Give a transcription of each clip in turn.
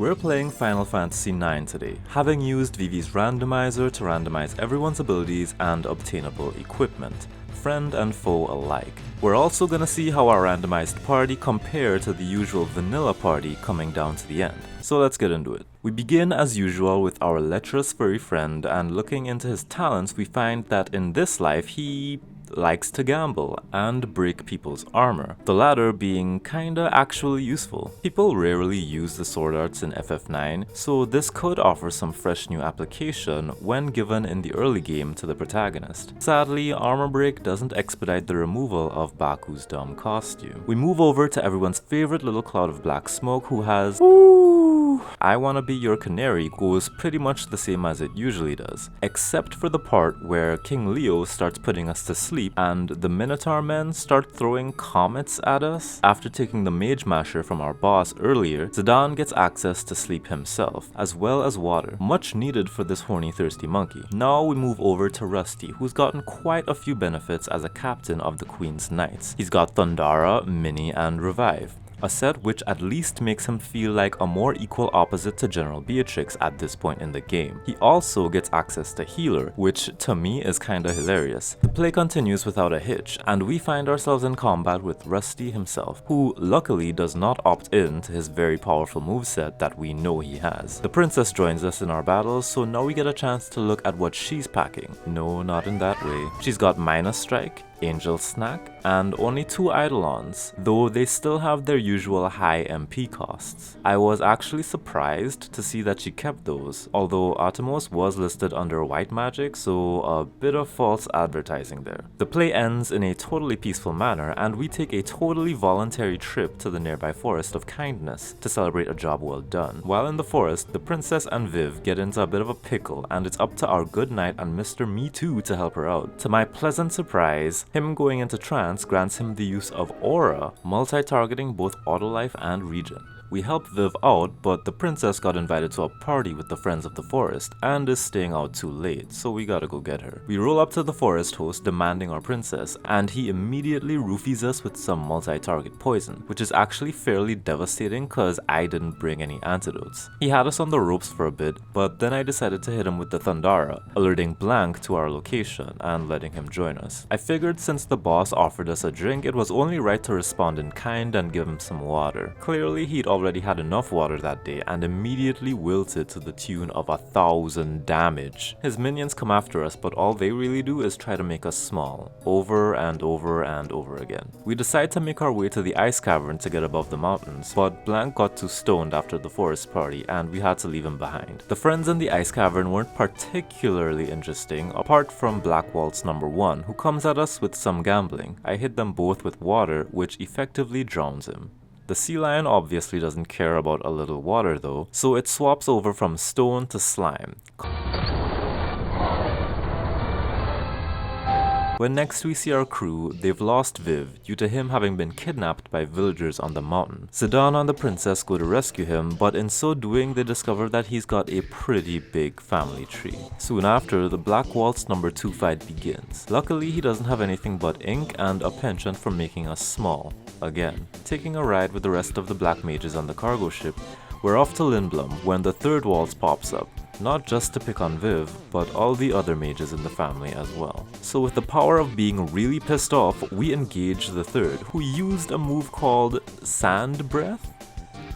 We're playing Final Fantasy IX today, having used Vivi's Randomizer to randomize everyone's abilities and obtainable equipment, friend and foe alike. We're also gonna see how our randomized party compare to the usual vanilla party coming down to the end. So let's get into it. We begin as usual with our lecherous furry friend, and looking into his talents we find that in this life he likes to gamble and break people's armor, the latter being kinda actually useful. People rarely use the sword arts in FF9, so this could offer some fresh new application when given in the early game to the protagonist. Sadly, armor break doesn't expedite the removal of Baku's dumb costume. We move over to everyone's favorite little cloud of black smoke who has I wanna be your canary goes pretty much the same as it usually does, except for the part where King Leo starts putting us to sleep and the Minotaur men start throwing comets at us. After taking the Mage Masher from our boss earlier, Zidane gets access to sleep himself, as well as water, much needed for this horny thirsty monkey. Now we move over to Rusty, who's gotten quite a few benefits as a captain of the Queen's Knights. He's got Thundara, Mini, and Revive, a set which at least makes him feel like a more equal opposite to General Beatrix at this point in the game. He also gets access to Healer, which to me is kinda hilarious. The play continues without a hitch, and we find ourselves in combat with Rusty himself, who luckily does not opt in to his very powerful moveset that we know he has. The princess joins us in our battles, so now we get a chance to look at what she's packing. No, not in that way. She's got Minus Strike, Angel Snack, and only 2 Eidolons, though they still have their usual high MP costs. I was actually surprised to see that she kept those, although Atomos was listed under white magic, so a bit of false advertising there. The play ends in a totally peaceful manner, and we take a totally voluntary trip to the nearby Forest of Kindness to celebrate a job well done. While in the forest, the princess and Viv get into a bit of a pickle, and it's up to our good knight and Mr. Me Too to help her out. To my pleasant surprise, him going into trance grants him the use of Aura, multi-targeting both Autolife and Regen. We help Viv out, but the princess got invited to a party with the friends of the forest and is staying out too late, so we gotta go get her. We roll up to the forest host demanding our princess, and he immediately roofies us with some multi-target poison, which is actually fairly devastating cause I didn't bring any antidotes. He had us on the ropes for a bit, but then I decided to hit him with the Thundara, alerting Blank to our location and letting him join us. I figured since the boss offered us a drink, it was only right to respond in kind and give him some water. Clearly he'd already had enough water that day and immediately wilted to the tune of 1,000 damage. His minions come after us, but all they really do is try to make us small, over and over and over again. We decide to make our way to the ice cavern to get above the mountains, but Blank got too stoned after the forest party and we had to leave him behind. The friends in the ice cavern weren't particularly interesting, apart from Black Waltz number 1, who comes at us with some gambling. I hit them both with water, which effectively drowns him. The sea lion obviously doesn't care about a little water though, so it swaps over from stone to slime. When next we see our crew, they've lost Viv due to him having been kidnapped by villagers on the mountain. Zidane and the princess go to rescue him, but in so doing they discover that he's got a pretty big family tree. Soon after, the Black Waltz number 2 fight begins. Luckily he doesn't have anything but ink and a penchant for making us small. Again, taking a ride with the rest of the black mages on the cargo ship, we're off to Lindblum when the 3rd waltz pops up. Not just to pick on Viv, but all the other mages in the family as well. So with the power of being really pissed off, we engage the 3rd, who used a move called Sand Breath,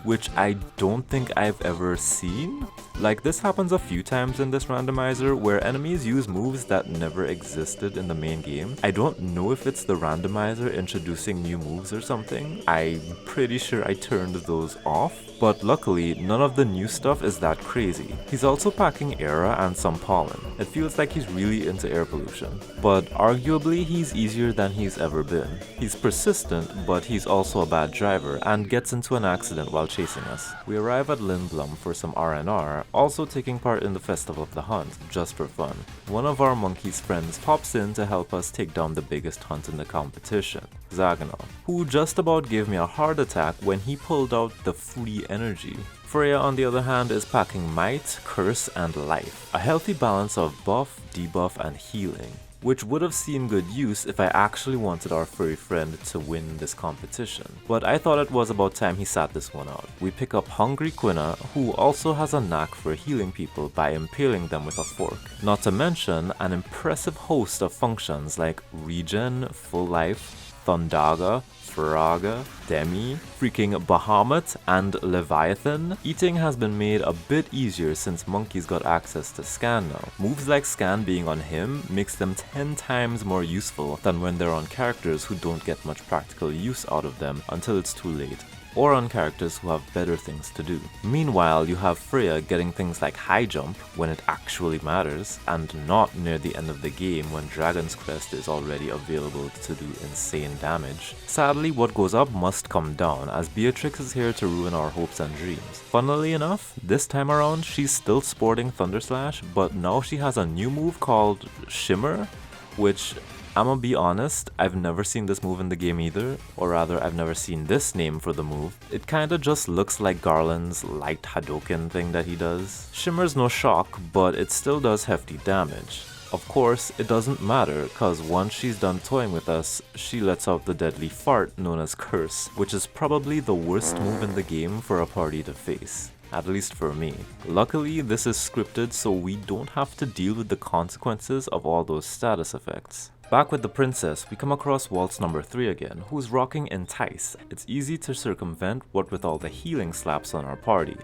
which I don't think I've ever seen. Like, this happens a few times in this randomizer where enemies use moves that never existed in the main game. I don't know if it's the randomizer introducing new moves or something. I'm pretty sure I turned those off, but luckily none of the new stuff is that crazy. He's also packing Era and some pollen. It feels like he's really into air pollution, but arguably he's easier than he's ever been. He's persistent, but he's also a bad driver and gets into an accident while chasing us. We arrive at Lindblum for some R&R, also taking part in the Festival of the Hunt, just for fun. One of our monkey's friends pops in to help us take down the biggest hunt in the competition, Zaganal, who just about gave me a heart attack when he pulled out the free energy. Freya on the other hand is packing Might, Curse, and Life, a healthy balance of buff, debuff, and healing. which would have seen good use if I actually wanted our furry friend to win this competition. But I thought it was about time he sat this one out. We pick up hungry Quina, who also has a knack for healing people by impaling them with a fork. Not to mention an impressive host of functions like regen, full life, Thundaga, Fraga, Demi, freaking Bahamut, and Leviathan. Eating has been made a bit easier since monkeys got access to scan now. Moves like scan being on him makes them 10 times more useful than when they're on characters who don't get much practical use out of them until it's too late, or on characters who have better things to do. Meanwhile, you have Freya getting things like high jump when it actually matters, and not near the end of the game when Dragon's Crest is already available to do insane damage. Sadly, what goes up must come down, as Beatrix is here to ruin our hopes and dreams. Funnily enough, this time around she's still sporting Thunder Slash, but now she has a new move called Shimmer, which, I'ma be honest, I've never seen this move in the game either, or rather I've never seen this name for the move. It kinda just looks like Garland's light Hadoken thing that he does. Shimmer's no shock, but it still does hefty damage. Of course, it doesn't matter, cause once she's done toying with us, she lets out the deadly fart known as Curse, which is probably the worst move in the game for a party to face. At least for me. Luckily, this is scripted so we don't have to deal with the consequences of all those status effects. Back with the princess, we come across waltz number 3 again, who's rocking Entice. It's easy to circumvent what with all the healing slaps on our party,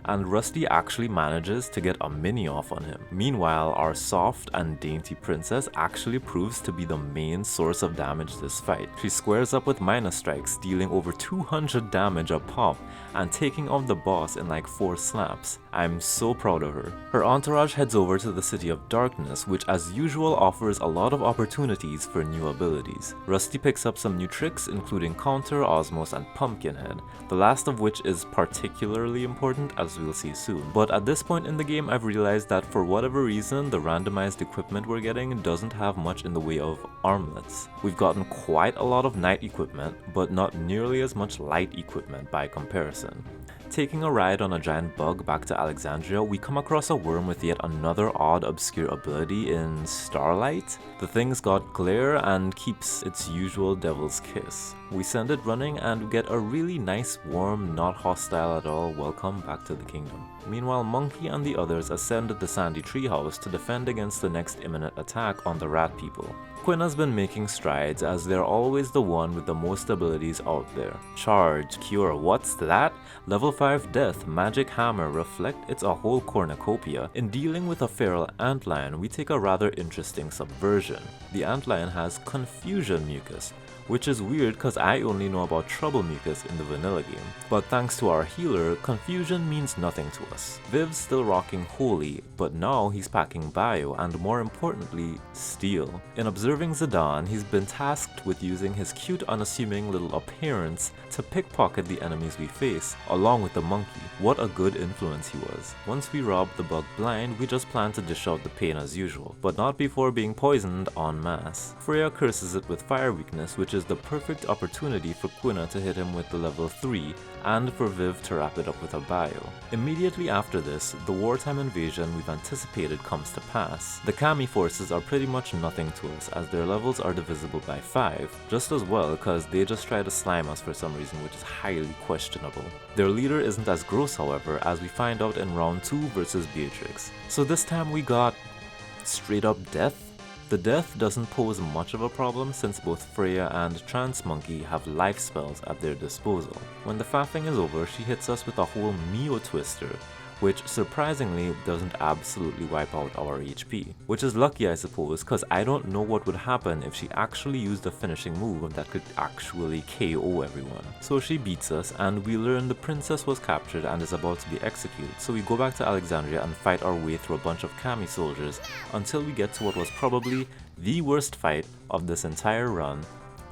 and Rusty actually manages to get a mini off on him. Meanwhile, our soft and dainty princess actually proves to be the main source of damage this fight. She squares up with minor strikes, dealing over 200 damage a pop, and taking on the boss in like 4 slaps. I'm so proud of her. Her entourage heads over to the City of Darkness, which as usual offers a lot of opportunities for new abilities. Rusty picks up some new tricks, including Counter, Osmos, and Pumpkinhead, the last of which is particularly important as we'll see soon. But at this point in the game, I've realized that for whatever reason, the randomized equipment we're getting doesn't have much in the way of armlets. We've gotten quite a lot of night equipment, but not nearly as much light equipment by comparison. Taking a ride on a giant bug back to Alexandria, we come across a worm with yet another odd obscure ability in Starlight. The thing's got glare and keeps its usual devil's kiss. We send it running and we get a really nice, warm, not hostile at all welcome back to the kingdom. Meanwhile, Monkey and the others ascend the Sandy Treehouse to defend against the next imminent attack on the rat people. Quina's been making strides as they're always the one with the most abilities out there. Charge, Cure, what's that? Level 5 Death, Magic Hammer, Reflect, it's a whole cornucopia. In dealing with a feral antlion, we take a rather interesting subversion. The antlion has Confusion Mucus, which is weird cause I only know about Trouble Mucus in the vanilla game. But thanks to our healer, Confusion means nothing to us. Viv's still rocking Holy, but now he's packing Bio and more importantly, Steel. In observing Zidane, he's been tasked with using his cute unassuming little appearance to pickpocket the enemies we face, along with the monkey. What a good influence he was. Once we rob the bug blind, we just plan to dish out the pain as usual, but not before being poisoned en masse. Freya curses it with fire weakness, which is the perfect opportunity for Quina to hit him with the level 3 and for Viv to wrap it up with a bio. Immediately after this, the wartime invasion we've anticipated comes to pass. The Kami forces are pretty much nothing to us as their levels are divisible by 5, just as well because they just try to slime us for some reason, which is highly questionable. Their leader isn't as gross, however, as we find out in round 2 versus Beatrix. So this time we got straight up death. The death doesn't pose much of a problem since both Freya and Trance Monkey have life spells at their disposal. When the faffing is over, she hits us with a whole Mio Twister, which surprisingly doesn't absolutely wipe out our HP. Which is lucky, I suppose, cause I don't know what would happen if she actually used a finishing move that could actually KO everyone. So she beats us and we learn the princess was captured and is about to be executed, so we go back to Alexandria and fight our way through a bunch of Kami soldiers until we get to what was probably the worst fight of this entire run,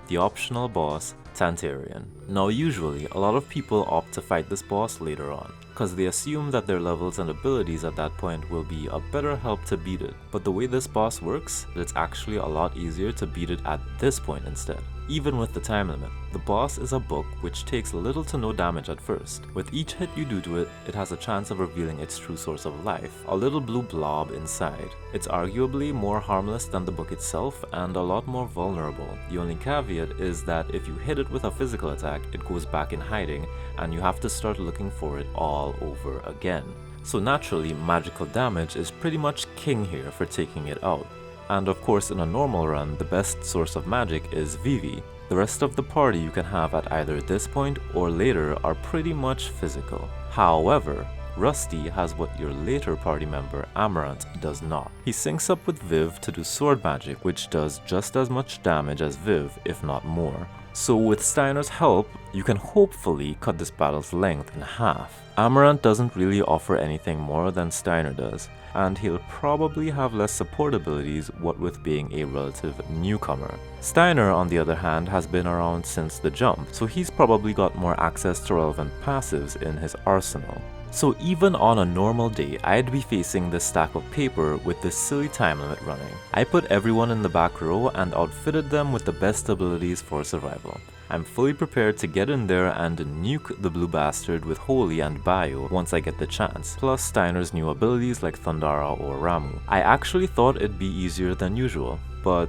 the optional boss, Tantarian. Now usually, a lot of people opt to fight this boss later on. cause they assume that their levels and abilities at that point will be a better help to beat it. But the way this boss works, it's actually a lot easier to beat it at this point instead, even with the time limit. The boss is a book which takes little to no damage at first. With each hit you do to it, it has a chance of revealing its true source of life, a little blue blob inside. It's arguably more harmless than the book itself and a lot more vulnerable. The only caveat is that if you hit it with a physical attack, it goes back in hiding and you have to start looking for it all over again. So naturally, magical damage is pretty much king here for taking it out. And of course, in a normal run, the best source of magic is Vivi. The rest of the party you can have at either this point or later are pretty much physical. However, Rusty has what your later party member Amarant does not. He syncs up with Viv to do sword magic, which does just as much damage as Viv, if not more. So with Steiner's help, you can hopefully cut this battle's length in half. Amarant doesn't really offer anything more than Steiner does, and he'll probably have less support abilities, what with being a relative newcomer. Steiner, on the other hand, has been around since the jump, so he's probably got more access to relevant passives in his arsenal. So even on a normal day, I'd be facing this stack of paper with this silly time limit running. I put everyone in the back row and outfitted them with the best abilities for survival. I'm fully prepared to get in there and nuke the blue bastard with Holy and Bio once I get the chance, plus Steiner's new abilities like Thundara or Ramu. I actually thought it'd be easier than usual, but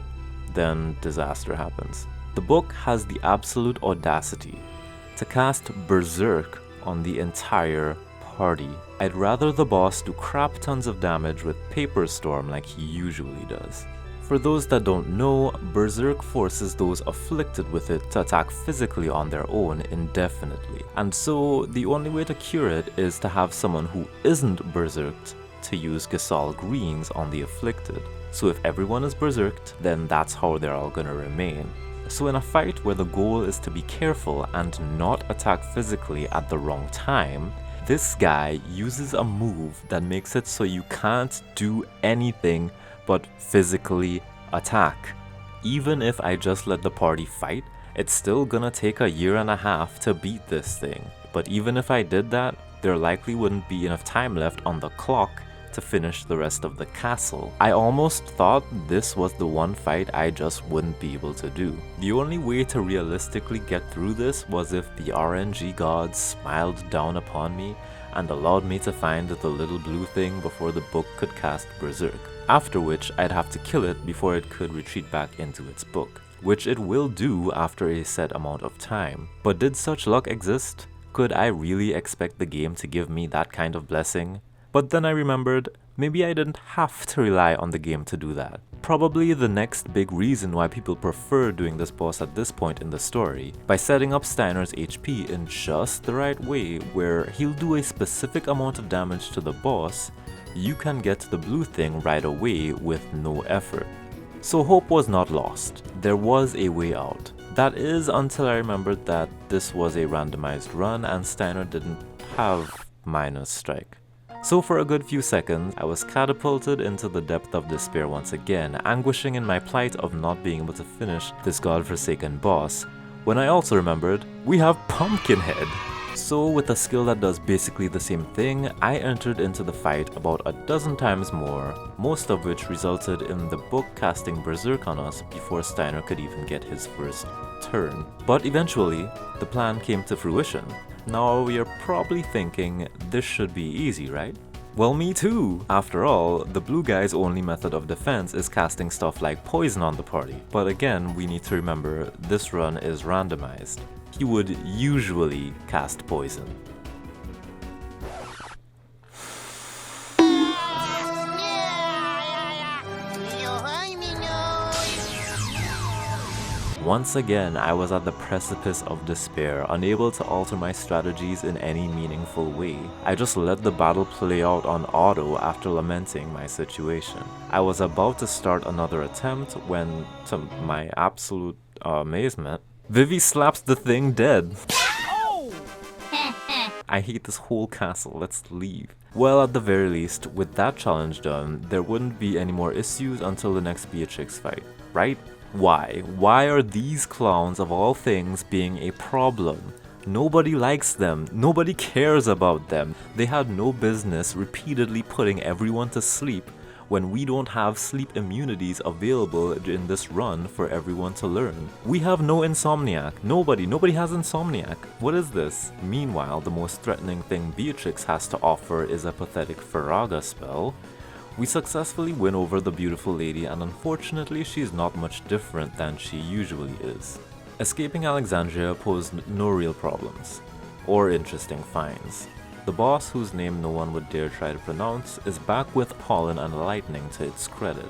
then disaster happens. The book has the absolute audacity to cast Berserk on the entire party. I'd rather the boss do crap tons of damage with Paper Storm like he usually does. For those that don't know, Berserk forces those afflicted with it to attack physically on their own indefinitely. And so the only way to cure it is to have someone who isn't berserked to use Gesal Greens on the afflicted. So if everyone is berserked, then that's how they're all gonna remain. So in a fight where the goal is to be careful and not attack physically at the wrong time, this guy uses a move that makes it so you can't do anything but physically attack. Even if I just let the party fight, it's still gonna take a year and a half to beat this thing. But even if I did that, there likely wouldn't be enough time left on the clock to finish the rest of the castle. I almost thought this was the one fight I just wouldn't be able to do. The only way to realistically get through this was if the RNG gods smiled down upon me and allowed me to find the little blue thing before the book could cast Berserk. After which I'd have to kill it before it could retreat back into its book, which it will do after a set amount of time. But did such luck exist? Could I really expect the game to give me that kind of blessing? But then I remembered, maybe I didn't have to rely on the game to do that. Probably the next big reason why people prefer doing this boss at this point in the story, by setting up Steiner's HP in just the right way where he'll do a specific amount of damage to the boss, you can get the blue thing right away with no effort. So hope was not lost. There was a way out. That is until I remembered that this was a randomized run and Steiner didn't have minus strike. So for a good few seconds, I was catapulted into the depth of despair once again, anguishing in my plight of not being able to finish this godforsaken boss, when I also remembered, we have Pumpkinhead! So with a skill that does basically the same thing, I entered into the fight about a dozen times more, most of which resulted in the book casting Berserk on us before Steiner could even get his first turn. But eventually, the plan came to fruition. Now you're probably thinking, this should be easy, right? Well, me too! After all, the blue guy's only method of defense is casting stuff like poison on the party. But again, we need to remember, this run is randomized. He would usually cast poison. Once again, I was at the precipice of despair, unable to alter my strategies in any meaningful way. I just let the battle play out on auto after lamenting my situation. I was about to start another attempt when, to my absolute amazement, Vivi slaps the thing dead. I hate this whole castle, let's leave. Well, at the very least, with that challenge done, there wouldn't be any more issues until the next Beatrix fight, right? Why? Why are these clowns of all things being a problem? Nobody likes them. Nobody cares about them. They had no business repeatedly putting everyone to sleep when we don't have sleep immunities available in this run for everyone to learn. We have no Insomniac. Nobody has Insomniac. What is this? Meanwhile, the most threatening thing Beatrix has to offer is a pathetic Faraga spell. We successfully win over the beautiful lady, and unfortunately she's not much different than she usually is. Escaping Alexandria posed no real problems, or interesting finds. The boss, whose name no one would dare try to pronounce, is back with pollen and lightning to its credit.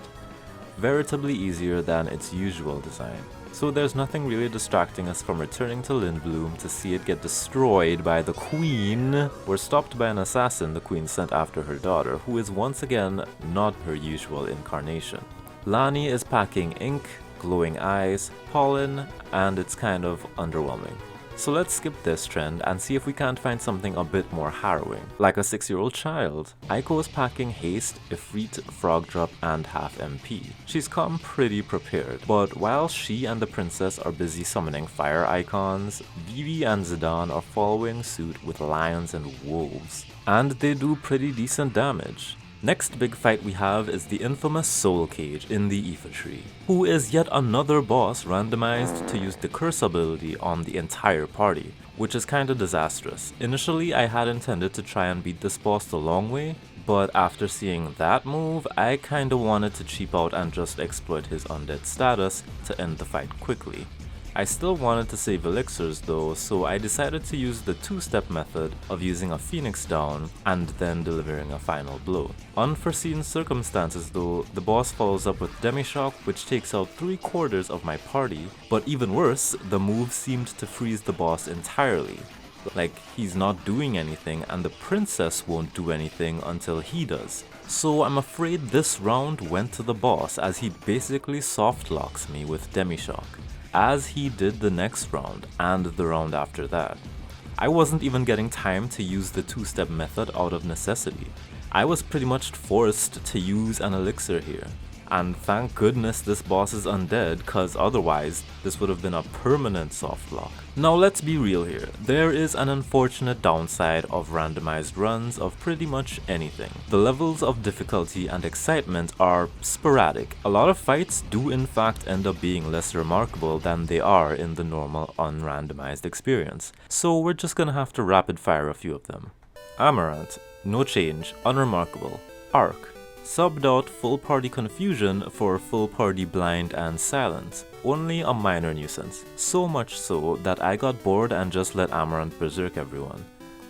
Veritably easier than its usual design. So there's nothing really distracting us from returning to Lindblum to see it get destroyed by the Queen. We're stopped by an assassin the Queen sent after her daughter, who is once again not her usual incarnation. Lani is packing ink, glowing eyes, pollen, and it's kind of underwhelming. So let's skip this trend and see if we can't find something a bit more harrowing. Like a 6-year-old child, Eiko is packing haste, Ifrit, frog drop, and half MP. She's come pretty prepared, but while she and the princess are busy summoning fire icons, Vivi and Zidane are following suit with lions and wolves. And they do pretty decent damage. Next big fight we have is the infamous Soul Cage in the Aoife tree, who is yet another boss randomized to use the curse ability on the entire party, which is kinda disastrous. Initially I had intended to try and beat this boss the long way, but after seeing that move, I kinda wanted to cheap out and just exploit his undead status to end the fight quickly. I still wanted to save elixirs though, so I decided to use the two-step method of using a Phoenix down and then delivering a final blow. Unforeseen circumstances though, the boss follows up with Demishock, which takes out 3/4 of my party, but even worse, the move seemed to freeze the boss entirely. Like, he's not doing anything and the princess won't do anything until he does. So I'm afraid this round went to the boss, as he basically softlocks me with Demishock, as he did the next round and the round after that. I wasn't even getting time to use the two-step method out of necessity. I was pretty much forced to use an elixir here. And thank goodness this boss is undead, cause otherwise this would have been a permanent softlock. Now let's be real here, there is an unfortunate downside of randomized runs of pretty much anything. The levels of difficulty and excitement are sporadic. A lot of fights do in fact end up being less remarkable than they are in the normal unrandomized experience. So we're just gonna have to rapid fire a few of them. Amarant, no change, unremarkable. Arc, subbed out full party confusion for full party blind and silence. Only a minor nuisance. So much so that I got bored and just let Amarant berserk everyone.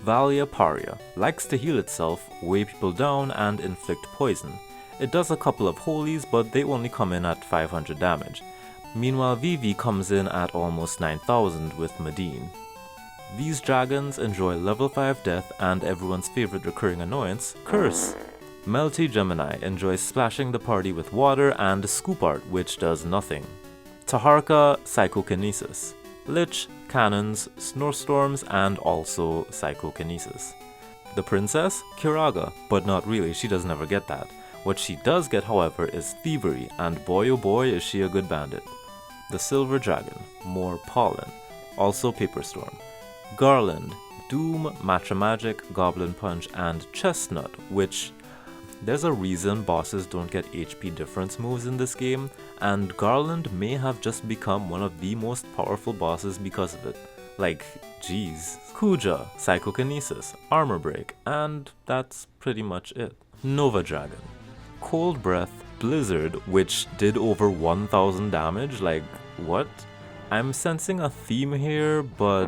Valia Paria, likes to heal itself, weigh people down, and inflict poison. It does a couple of holies, but they only come in at 500 damage. Meanwhile Vivi comes in at almost 9000 with Medine. These dragons enjoy level 5 death and everyone's favorite recurring annoyance, Curse. Melty Gemini enjoys splashing the party with water and Scoop Art, which does nothing. Taharka, Psychokinesis. Lich, Cannons, Snowstorms, and also Psychokinesis. The Princess, Kiraga, but not really, she does never get that. What she does get, however, is Thievery, and boy oh boy is she a good bandit. The Silver Dragon, more Pollen, also Paper Storm. Garland, Doom, Matcha Magic, Goblin Punch, and Chestnut, which there's a reason bosses don't get HP difference moves in this game, and Garland may have just become one of the most powerful bosses because of it. Like, geez. Kuja, Psychokinesis, Armor Break, and that's pretty much it. Nova Dragon. Cold Breath, Blizzard, which did over 1000 damage, like, what? I'm sensing a theme here, but,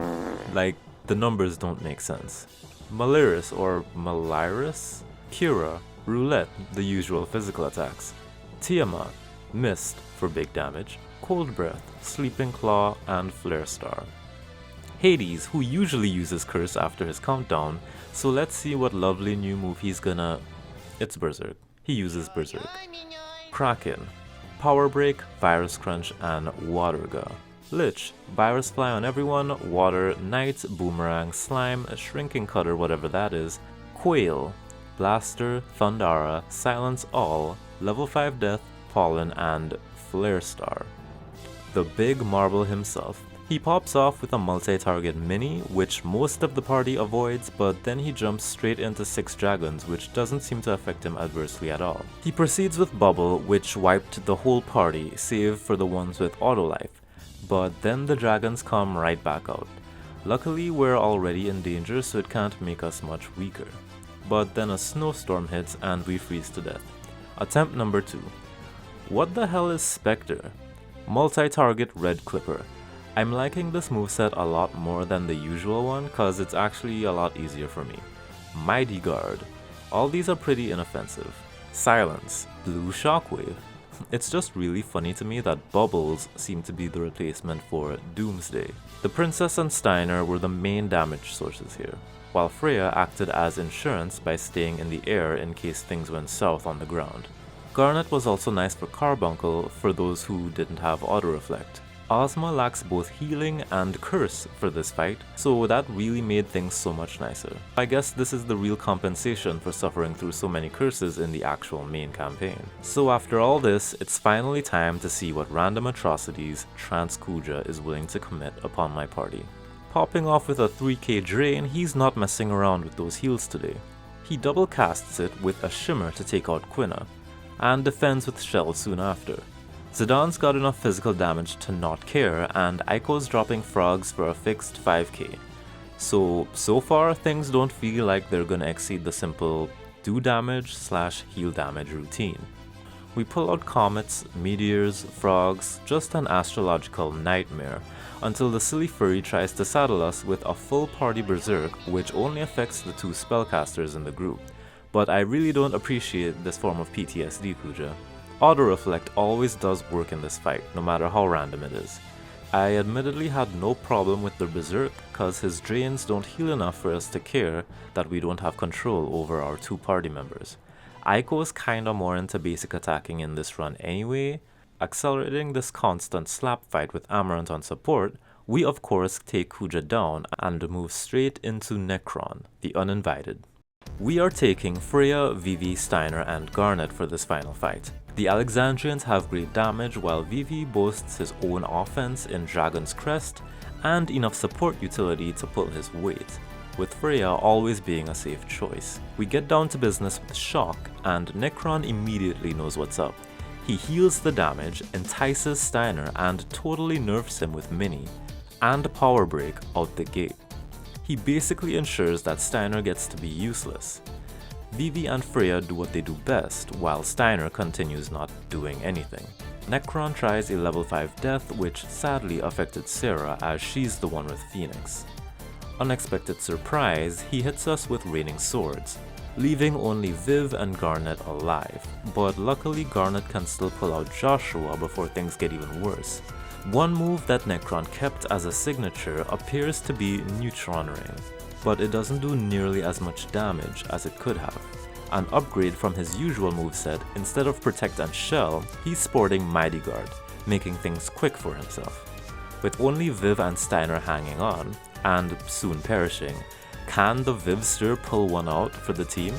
like, the numbers don't make sense. Malaris or Malyrus? Kira, Roulette, the usual physical attacks. Tiamat, Mist for big damage. Cold Breath, Sleeping Claw, and Flare Star. Hades, who usually uses Curse after his countdown, so let's see what lovely new move he's gonna... It's Berserk. He uses Berserk. Kraken, Power Break, Virus Crunch, and Waterga. Lich, Virus Fly on everyone, Water, Knight, Boomerang, Slime, Shrinking Cutter, whatever that is. Quail, Blaster, Thundara, Silence All, Level 5 Death, Pollen, and Flare Star. The big marble himself, He pops off with a multi-target mini, which most of the party avoids, but then he jumps straight into 6 dragons, which doesn't seem to affect him adversely at all. He proceeds with Bubble, which wiped the whole party, save for the ones with auto life, but then the dragons come right back out. Luckily, we're already in danger, so it can't make us much weaker. But then a snowstorm hits and we freeze to death. Attempt number 2. What the hell is Spectre? Multi-target red clipper. I'm liking this moveset a lot more than the usual one cause it's actually a lot easier for me. Mighty Guard. All these are pretty inoffensive. Silence. Blue Shockwave. It's just really funny to me that bubbles seem to be the replacement for Doomsday. The Princess and Steiner were the main damage sources here, while Freya acted as insurance by staying in the air in case things went south on the ground. Garnet was also nice for Carbuncle for those who didn't have auto reflect. Ozma lacks both healing and curse for this fight, so that really made things so much nicer. I guess this is the real compensation for suffering through so many curses in the actual main campaign. So after all this, it's finally time to see what random atrocities Transkuja is willing to commit upon my party. Popping off with a 3k drain, he's not messing around with those heals today. He double casts it with a shimmer to take out Quina, and defends with Shell soon after. Zidane's got enough physical damage to not care, and Eiko's dropping frogs for a fixed 5k. So far things don't feel like they're gonna exceed the simple do damage / heal damage routine. We pull out comets, meteors, frogs, just an astrological nightmare, until the silly furry tries to saddle us with a full party berserk which only affects the 2 spellcasters in the group. But I really don't appreciate this form of PTSD, Kuja. Auto-reflect always does work in this fight, no matter how random it is. I admittedly had no problem with the berserk, cause his drains don't heal enough for us to care that we don't have control over our 2 party members. Eiko is kinda more into basic attacking in this run anyway. Accelerating this constant slap fight with Amarant on support, we of course take Kuja down and move straight into Necron, the uninvited. We are taking Freya, Vivi, Steiner, and Garnet for this final fight. The Alexandrians have great damage while Vivi boasts his own offense in Dragon's Crest and enough support utility to pull his weight, with Freya always being a safe choice. We get down to business with Shock, and Necron immediately knows what's up. He heals the damage, entices Steiner, and totally nerfs him with Mini, and Power Break out the gate. He basically ensures that Steiner gets to be useless. Vivi and Freya do what they do best, while Steiner continues not doing anything. Necron tries a level 5 death, which sadly affected Sarah as she's the one with Phoenix. Unexpected surprise, he hits us with Raining Swords, leaving only Viv and Garnet alive, but luckily Garnet can still pull out Joshua before things get even worse. One move that Necron kept as a signature appears to be Neutron Ring, but it doesn't do nearly as much damage as it could have. An upgrade from his usual moveset, instead of Protect and Shell, he's sporting Mighty Guard, making things quick for himself. With only Viv and Steiner hanging on, and soon perishing, can the Vivster pull one out for the team?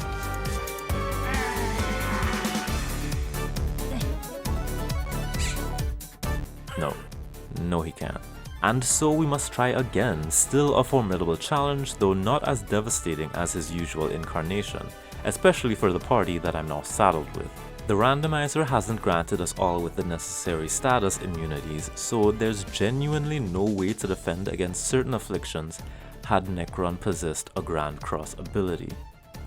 No he can't. And so we must try again, still a formidable challenge, though not as devastating as his usual incarnation, especially for the party that I'm now saddled with. The randomizer hasn't granted us all with the necessary status immunities, so there's genuinely no way to defend against certain afflictions had Necron possessed a Grand Cross ability.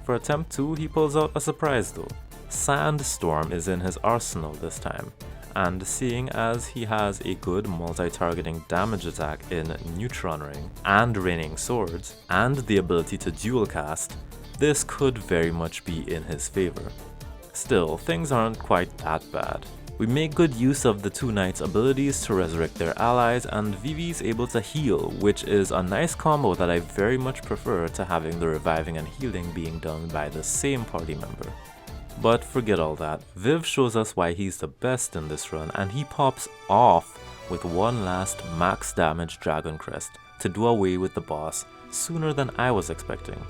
For attempt 2, he pulls out a surprise though. Sandstorm is in his arsenal this time, and seeing as he has a good multi-targeting damage attack in Neutron Ring and Raining Swords, and the ability to dual cast, this could very much be in his favor. Still, things aren't quite that bad. We make good use of the 2 knights' abilities to resurrect their allies, and Vivi's able to heal, which is a nice combo that I very much prefer to having the reviving and healing being done by the same party member. But forget all that, Viv shows us why he's the best in this run, and he pops off with one last max damage Dragon Crest to do away with the boss sooner than I was expecting.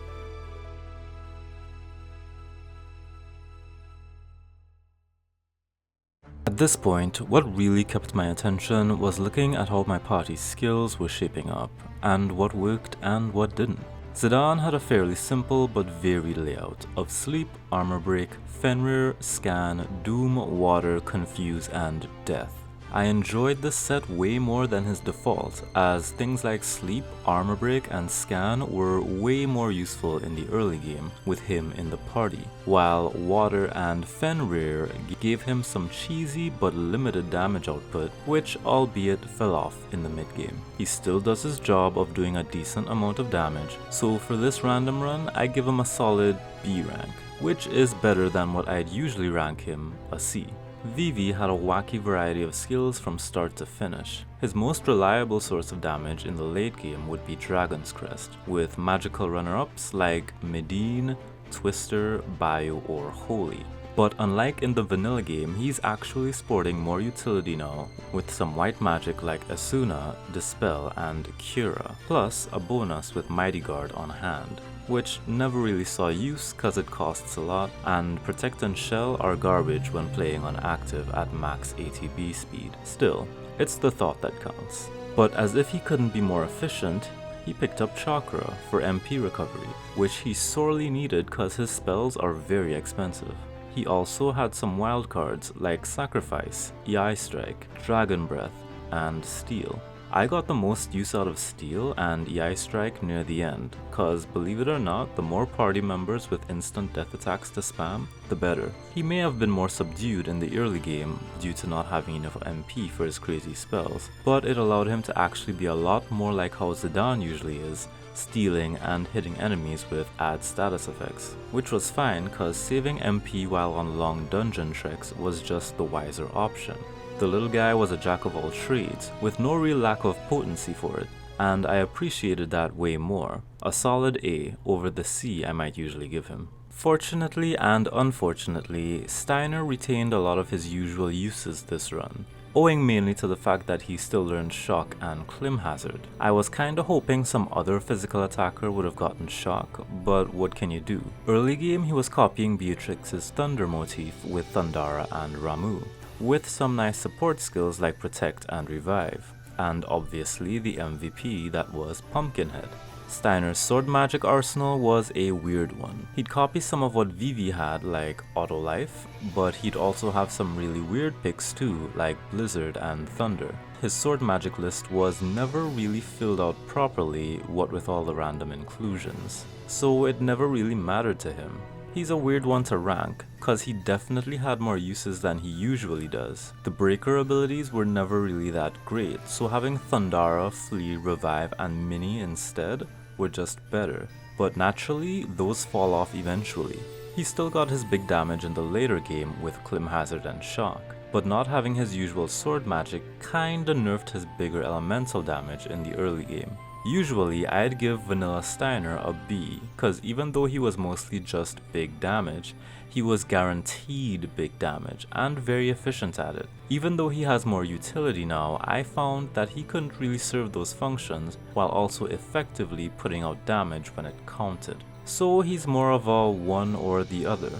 At this point, what really kept my attention was looking at how my party's skills were shaping up, and what worked and what didn't. Zidane had a fairly simple but varied layout of Sleep, Armor Break, Fenrir, Scan, Doom, Water, Confuse, and Death. I enjoyed this set way more than his default, as things like Sleep, Armor Break, and Scan were way more useful in the early game with him in the party, while Water and Fenrir gave him some cheesy but limited damage output, which albeit fell off in the mid-game. He still does his job of doing a decent amount of damage, so for this random run I give him a solid B rank, which is better than what I'd usually rank him, a C. Vivi had a wacky variety of skills from start to finish. His most reliable source of damage in the late game would be Dragon's Crest, with magical runner-ups like Medine, Twister, Bio, or Holy. But unlike in the vanilla game, he's actually sporting more utility now, with some white magic like Asuna, Dispel, and Cura, plus a bonus with Mighty Guard on hand, which never really saw use cause it costs a lot, and Protect and Shell are garbage when playing on active at max ATB speed. Still, it's the thought that counts. But as if he couldn't be more efficient, he picked up Chakra for MP recovery, which he sorely needed cause his spells are very expensive. He also had some wildcards like Sacrifice, EI Strike, Dragon Breath, and Steel. I got the most use out of Steel and EI Strike near the end, cause believe it or not, the more party members with instant death attacks to spam, the better. He may have been more subdued in the early game due to not having enough MP for his crazy spells, but it allowed him to actually be a lot more like how Zidane usually is, stealing and hitting enemies with add status effects, which was fine cause saving MP while on long dungeon treks was just the wiser option. The little guy was a jack of all trades, with no real lack of potency for it, and I appreciated that way more. A solid A over the C I might usually give him. Fortunately and unfortunately, Steiner retained a lot of his usual uses this run, owing mainly to the fact that he still learned Shock and Clim Hazard. I was kinda hoping some other physical attacker would have gotten Shock, but what can you do? Early game he was copying Beatrix's Thunder motif with Thundara and Ramu, with some nice support skills like Protect and Revive, and obviously the MVP that was Pumpkinhead. Steiner's sword magic arsenal was a weird one. He'd copy some of what Vivi had like Auto Life, but he'd also have some really weird picks too like Blizzard and Thunder. His sword magic list was never really filled out properly, what with all the random inclusions, so it never really mattered to him. He's a weird one to rank, cause he definitely had more uses than he usually does. The breaker abilities were never really that great, so having Thundara, Flee, Revive, and Mini instead were just better. But naturally, those fall off eventually. He still got his big damage in the later game with Clim Hazard and Shock, but not having his usual sword magic kinda nerfed his bigger elemental damage in the early game. Usually, I'd give Vanilla Steiner a B, cause even though he was mostly just big damage, he was guaranteed big damage and very efficient at it. Even though he has more utility now, I found that he couldn't really serve those functions while also effectively putting out damage when it counted. So he's more of a one or the other.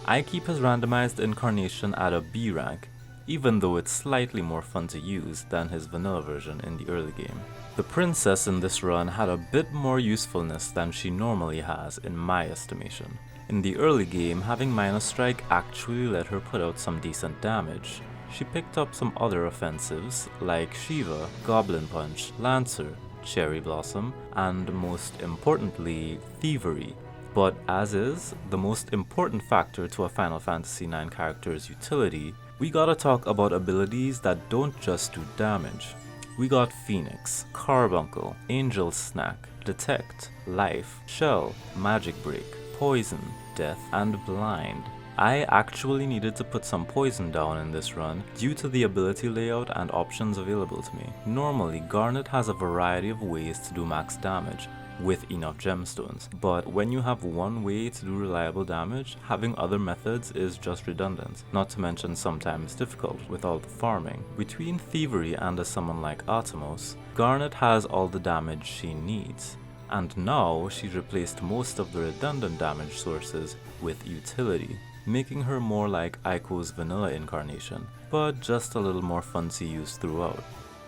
I keep his randomized incarnation at a B rank, even though it's slightly more fun to use than his vanilla version in the early game. The princess in this run had a bit more usefulness than she normally has in my estimation. In the early game, having Minus Strike actually let her put out some decent damage. She picked up some other offensives like Shiva, Goblin Punch, Lancer, Cherry Blossom, and most importantly, Thievery. But as is, the most important factor to a Final Fantasy IX character's utility, we gotta talk about abilities that don't just do damage. We got Phoenix, Carbuncle, Angel Snack, Detect, Life, Shell, Magic Break, Poison, Death, and Blind. I actually needed to put some poison down in this run due to the ability layout and options available to me. Normally, Garnet has a variety of ways to do max damage with enough gemstones, but when you have one way to do reliable damage, having other methods is just redundant, not to mention sometimes difficult with all the farming. Between Thievery and a summon like Atomos, Garnet has all the damage she needs. and now she replaced most of the redundant damage sources with utility, making her more like Eiko's vanilla incarnation, but just a little more fun to use throughout.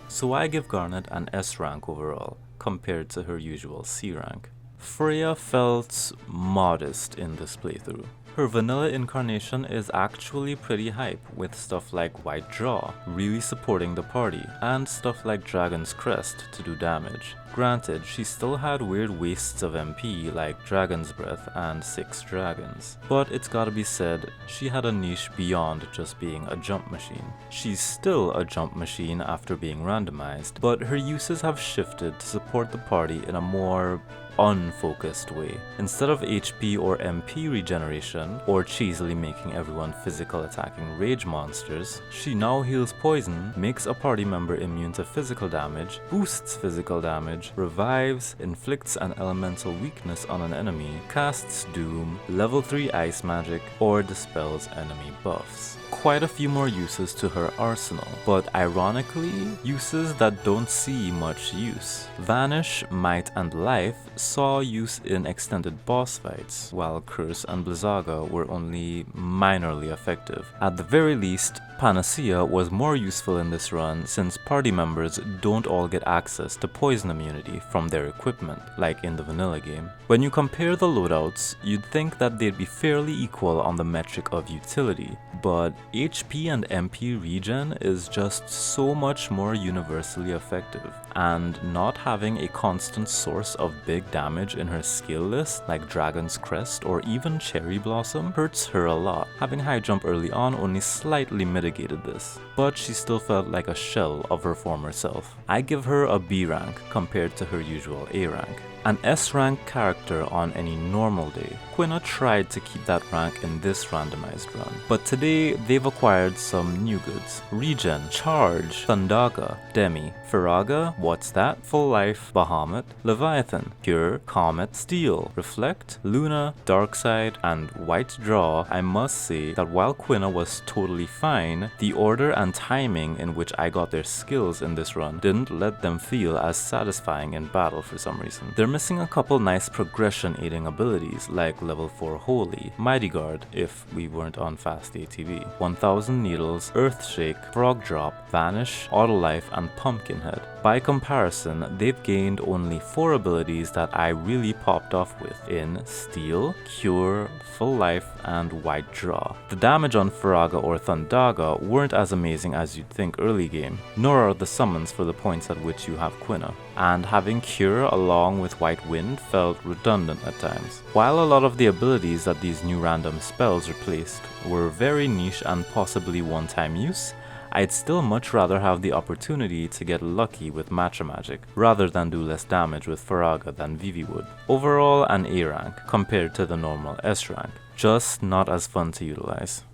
So I give Garnet an S rank overall, compared to her usual C rank. Freya felt modest in this playthrough. Her vanilla incarnation is actually pretty hype, with stuff like White Draw really supporting the party, and stuff like Dragon's Crest to do damage. Granted, she still had weird wastes of MP like Dragon's Breath and 6 Dragons, but it's gotta be said, she had a niche beyond just being a jump machine. She's still a jump machine after being randomized, but her uses have shifted to support the party in a more unfocused way. Instead of HP or MP regeneration, or cheesily making everyone physical attacking rage monsters, she now heals poison, makes a party member immune to physical damage, boosts physical damage, revives, inflicts an elemental weakness on an enemy, casts Doom, level 3 ice magic, or dispels enemy buffs. Quite a few more uses to her arsenal, but ironically, uses that don't see much use. Vanish, Might, and Life saw use in extended boss fights, while Curse and Blizzaga were only minorly effective. At the very least, Panacea was more useful in this run since party members don't all get access to poison immunity from their equipment, like in the vanilla game. When you compare the loadouts, you'd think that they'd be fairly equal on the metric of utility, but HP and MP regen is just so much more universally effective, and not having a constant source of big damage in her skill list like Dragon's Crest or even Cherry Blossom hurts her a lot. Having high jump early on only slightly mitigated this, but she still felt like a shell of her former self. I give her a B rank compared to her usual A rank. An S rank character on any normal day. Quina tried to keep that rank in this randomized run, but today they've acquired some new goods. Regen, Charge, Thundaga, Demi, Firaga, What's That, Full Life, Bahamut, Leviathan, Cure, Comet, Steel, Reflect, Luna, Darkside, and White Draw. I must say that while Quina was totally fine, the order and timing in which I got their skills in this run didn't let them feel as satisfying in battle for some reason. They're missing a couple nice progression aiding abilities like level 4 Holy, Mighty Guard if we weren't on fast ATV, 1000 Needles, Earthshake, Frog Drop, Vanish, Autolife, and Pumpkinhead. By comparison, they've gained only 4 abilities that I really popped off with in Steel, Cure, Full Life, and White Draw. The damage on Firaga or Thundaga weren't as amazing as you'd think early game, nor are the summons for the points at which you have Quina, and having Cure along with White Wind felt redundant at times. While a lot of the abilities that these new random spells replaced were very niche and possibly one-time use, I'd still much rather have the opportunity to get lucky with Matcha Magic, rather than do less damage with Firaga than Vivi would. Overall an A rank, compared to the normal S rank, just not as fun to utilize.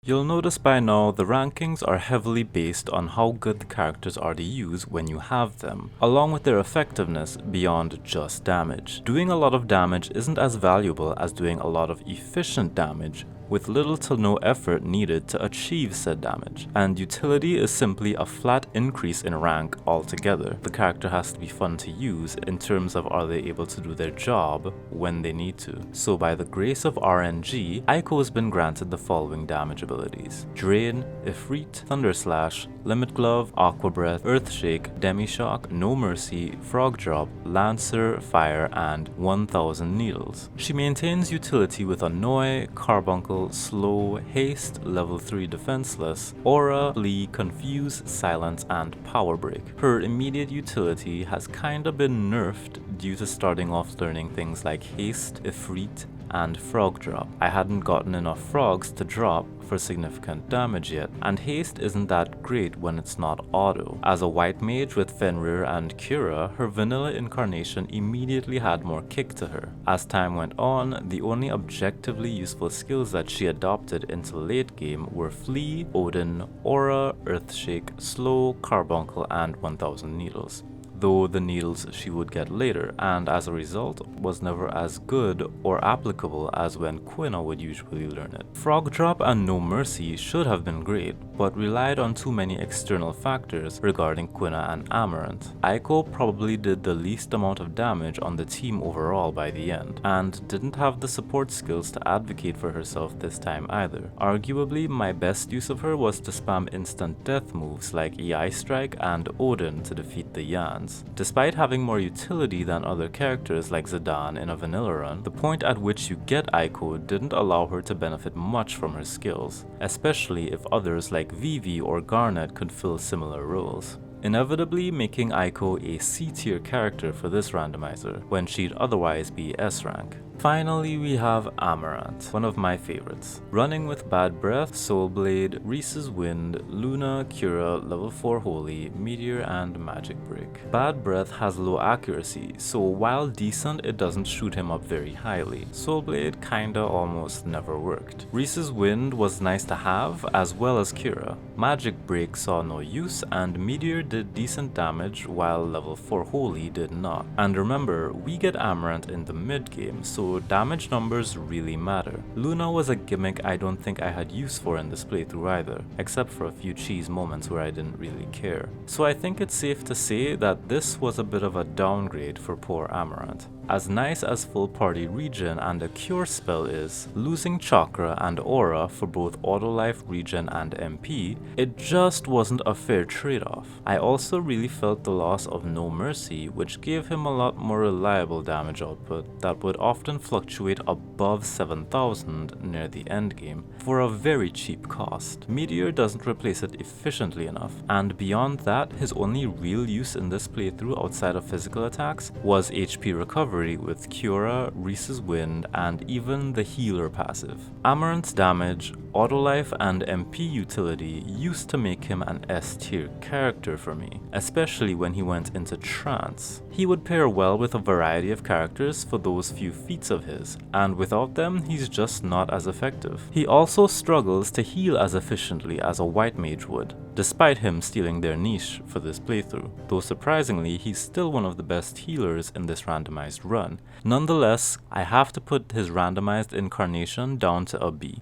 You'll notice by now the rankings are heavily based on how good the characters are to use when you have them, along with their effectiveness beyond just damage. Doing a lot of damage isn't as valuable as doing a lot of efficient damage, with little to no effort needed to achieve said damage, and utility is simply a flat increase in rank altogether. The character has to be fun to use in terms of are they able to do their job when they need to. So by the grace of RNG, Eiko has been granted the following damage abilities: Drain, Ifrit, Thunderslash, Limit Glove, Aqua Breath, Earthshake, Demi-Shock, No Mercy, Frog Drop, Lancer, Fire, and 1000 Needles. She maintains utility with Annoy, Carbuncle, Slow, Haste, level 3 Defenseless, Aura, Flee, Confuse, Silence, and Power Break. Her immediate utility has kinda been nerfed due to starting off learning things like Haste, Ifrit, and Frog Drop. I hadn't gotten enough frogs to drop for significant damage yet, and Haste isn't that great when it's not auto. As a white mage with Fenrir and Cura, her vanilla incarnation immediately had more kick to her. As time went on, the only objectively useful skills that she adopted into late game were Flee, Odin, Aura, Earthshake, Slow, Carbuncle, and 1000 Needles, though the needles she would get later, and as a result was never as good or applicable as when Quina would usually learn it. Frog Drop and No Mercy should have been great, but relied on too many external factors regarding Quina and Amarant. Eiko probably did the least amount of damage on the team overall by the end, and didn't have the support skills to advocate for herself this time either. Arguably, my best use of her was to spam instant death moves like EI Strike and Odin to defeat the Yans. Despite having more utility than other characters like Zidane in a vanilla run, the point at which you get Eiko didn't allow her to benefit much from her skills, especially if others like Vivi or Garnet could fill similar roles, inevitably making Eiko a C-tier character for this randomizer, when she'd otherwise be S-rank. Finally, we have Amarant, one of my favorites. Running with Bad Breath, Soul Blade, Reese's Wind, Luna, Cura, level 4 Holy, Meteor, and Magic Break. Bad Breath has low accuracy, so while decent, it doesn't shoot him up very highly. Soul Blade kinda almost never worked. Reese's Wind was nice to have, as well as Cura. Magic Break saw no use, and Meteor did decent damage while level 4 Holy did not. And remember, we get Amarant in the mid game, so damage numbers really matter. Luna was a gimmick I don't think I had use for in this playthrough either, except for a few cheese moments where I didn't really care. So I think it's safe to say that this was a bit of a downgrade for poor Amarant. As nice as full party regen and a cure spell is, losing chakra and aura for both auto life, regen and MP, it just wasn't a fair trade-off. I also really felt the loss of No Mercy, which gave him a lot more reliable damage output that would often fluctuate above 7,000 near the endgame for a very cheap cost. Meteor doesn't replace it efficiently enough, and beyond that, his only real use in this playthrough outside of physical attacks was HP recovery with Cura, Reese's Wind, and even the healer passive. Amarant's damage, auto life, and MP utility used to make him an S-tier character for me, especially when he went into trance. He would pair well with a variety of characters for those few feats of his, and without them, he's just not as effective. He also struggles to heal as efficiently as a white mage would, despite him stealing their niche for this playthrough, though surprisingly, he's still one of the best healers in this randomized run. Nonetheless, I have to put his randomized incarnation down to a B.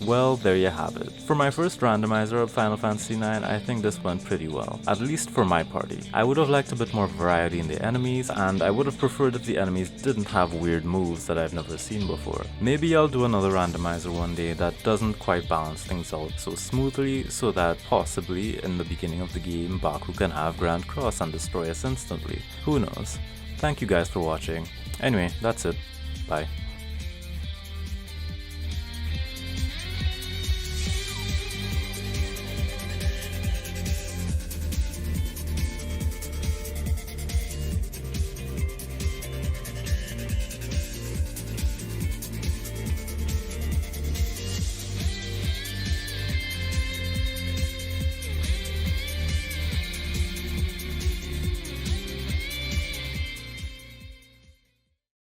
Well, there you have it. For my first randomizer of Final Fantasy IX, I think this went pretty well, at least for my party. I would have liked a bit more variety in the enemies, and I would have preferred if the enemies didn't have weird moves that I've never seen before. Maybe I'll do another randomizer one day that doesn't quite balance things out so smoothly, so that possibly in the beginning of the game, Baku can have Grand Cross and destroy us instantly. Who knows? Thank you guys for watching. Anyway, that's it. Bye.